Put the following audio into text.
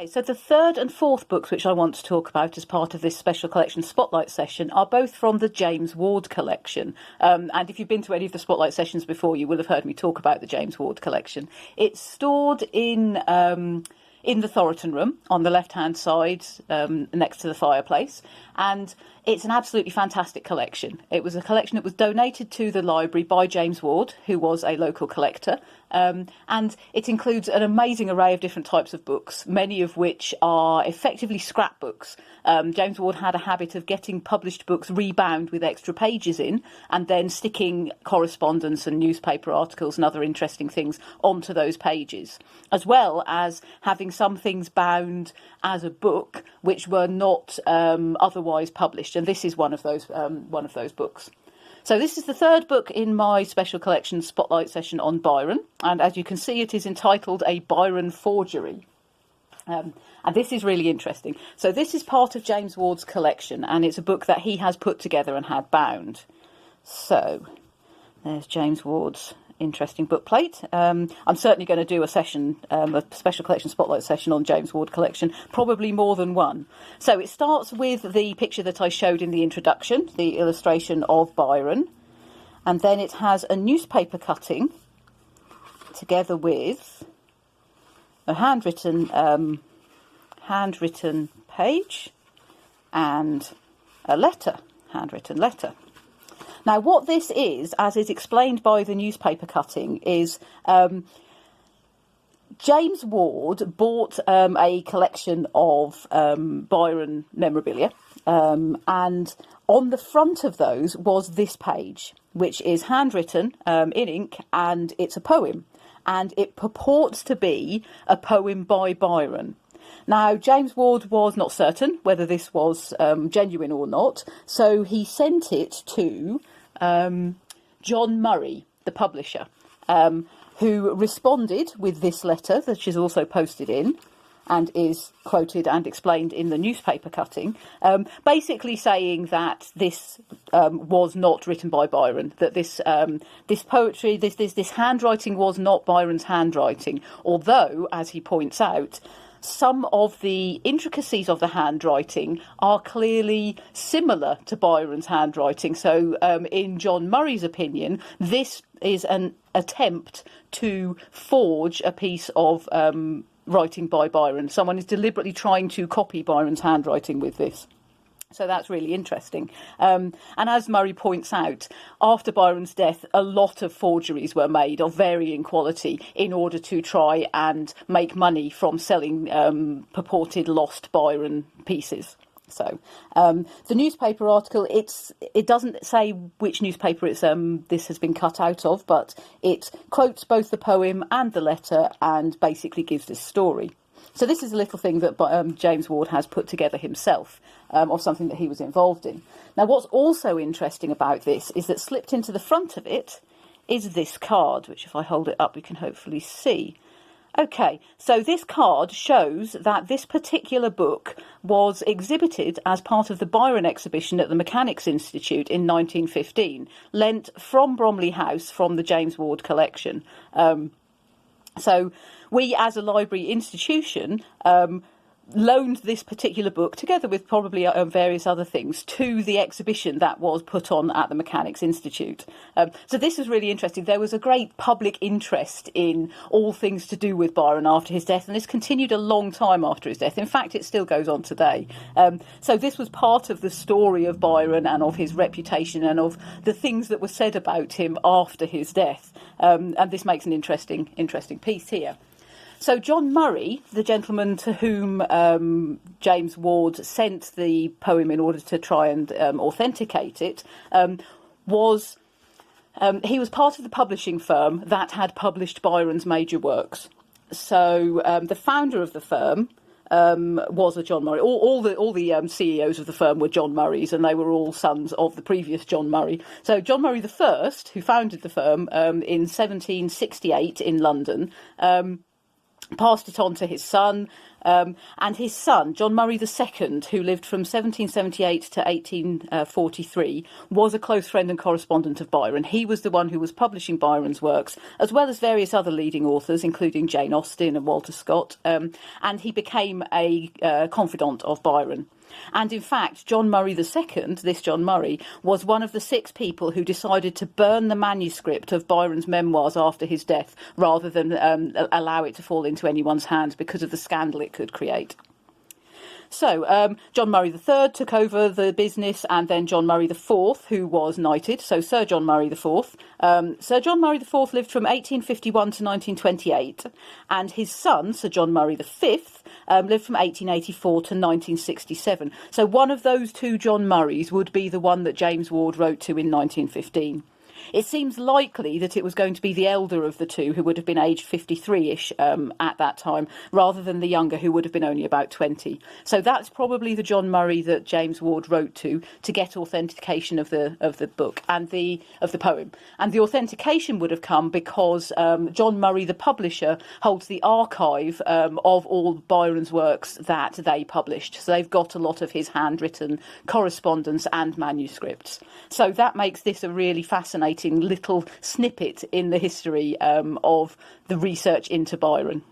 Okay, so the third and fourth books which I want to talk about as part of this special collection spotlight session are both from the James Ward collection. And if you've been to any of the spotlight sessions before, you will have heard me talk about the James Ward collection. It's stored in the Thoroton room on the left-hand side, next to the fireplace. And it's an absolutely fantastic collection. It was a collection that was donated to the library by James Ward, who was a local collector. And it includes an amazing array of different types of books, many of which are effectively scrapbooks. James Ward had a habit of getting published books rebound with extra pages in and then sticking correspondence and newspaper articles and other interesting things onto those pages, as well as having some things bound as a book which were not otherwise published. And this is one of those books. So this is the third book in my special collection spotlight session on Byron. And as you can see, it is entitled A Byron Forgery. And this is really interesting. So this is part of James Ward's collection, and it's a book that he has put together and had bound. So there's James Ward's interesting bookplate. I'm certainly going to do a session, a special collection spotlight session on James Ward collection, probably more than one. So it starts with the picture that I showed in the introduction, the illustration of Byron, and then it has a newspaper cutting together with a handwritten page and a letter, handwritten letter. Now, what this is, as is explained by the newspaper cutting, is James Ward bought a collection of Byron memorabilia, and on the front of those was this page, which is handwritten in ink, and it's a poem, and it purports to be a poem by Byron. Now, James Ward was not certain whether this was genuine or not, so he sent it to John Murray, the publisher, who responded with this letter, that is also posted in and is quoted and explained in the newspaper cutting, basically saying that this was not written by Byron, that this poetry, this handwriting was not Byron's handwriting, although, as he points out, some of the intricacies of the handwriting are clearly similar to Byron's handwriting. So in John Murray's opinion, this is an attempt to forge a piece of writing by Byron. Someone is deliberately trying to copy Byron's handwriting with this. So that's really interesting. And as Murray points out, after Byron's death, a lot of forgeries were made of varying quality in order to try and make money from selling purported lost Byron pieces. So the newspaper article, it doesn't say which newspaper this has been cut out of, but it quotes both the poem and the letter and basically gives this story. So this is a little thing that James Ward has put together himself, of something that he was involved in. Now, what's also interesting about this is that slipped into the front of it is this card, which if I hold it up, we can hopefully see. Okay, so this card shows that this particular book was exhibited as part of the Byron exhibition at the Mechanics' Institute in 1915, lent from Bromley House from the James Ward collection. So we, as a library institution, loaned this particular book, together with probably various other things, to the exhibition that was put on at the Mechanics' Institute. So this was really interesting. There was a great public interest in all things to do with Byron after his death, and this continued a long time after his death. In fact, it still goes on today. So this was part of the story of Byron and of his reputation and of the things that were said about him after his death. And this makes an interesting piece here. So John Murray, the gentleman to whom James Ward sent the poem in order to try and authenticate it, was part of the publishing firm that had published Byron's major works. So the founder of the firm was a John Murray. All the CEOs of the firm were John Murrays, and they were all sons of the previous John Murray. So John Murray I, who founded the firm in 1768 in London, passed it on to his son, and his son, John Murray II, who lived from 1778 to 1843, was a close friend and correspondent of Byron. He was the one who was publishing Byron's works, as well as various other leading authors, including Jane Austen and Walter Scott, and he became a confidant of Byron. And in fact, John Murray II, this John Murray, was one of the 6 people who decided to burn the manuscript of Byron's memoirs after his death, rather than allow it to fall into anyone's hands because of the scandal it could create. So John Murray III took over the business, and then John Murray IV, who was knighted, so Sir John Murray IV. Sir John Murray IV lived from 1851 to 1928, and his son, Sir John Murray V, lived from 1884 to 1967. So one of those 2 John Murrays would be the one that James Ward wrote to in 1915. It seems likely that it was going to be the elder of the 2, who would have been aged 53-ish at that time, rather than the younger, who would have been only about 20. So that's probably the John Murray that James Ward wrote to get authentication of the book and of the poem. And the authentication would have come because John Murray, the publisher, holds the archive of all Byron's works that they published. So they've got a lot of his handwritten correspondence and manuscripts. So that makes this a really fascinating little snippet in the history of the research into Byron.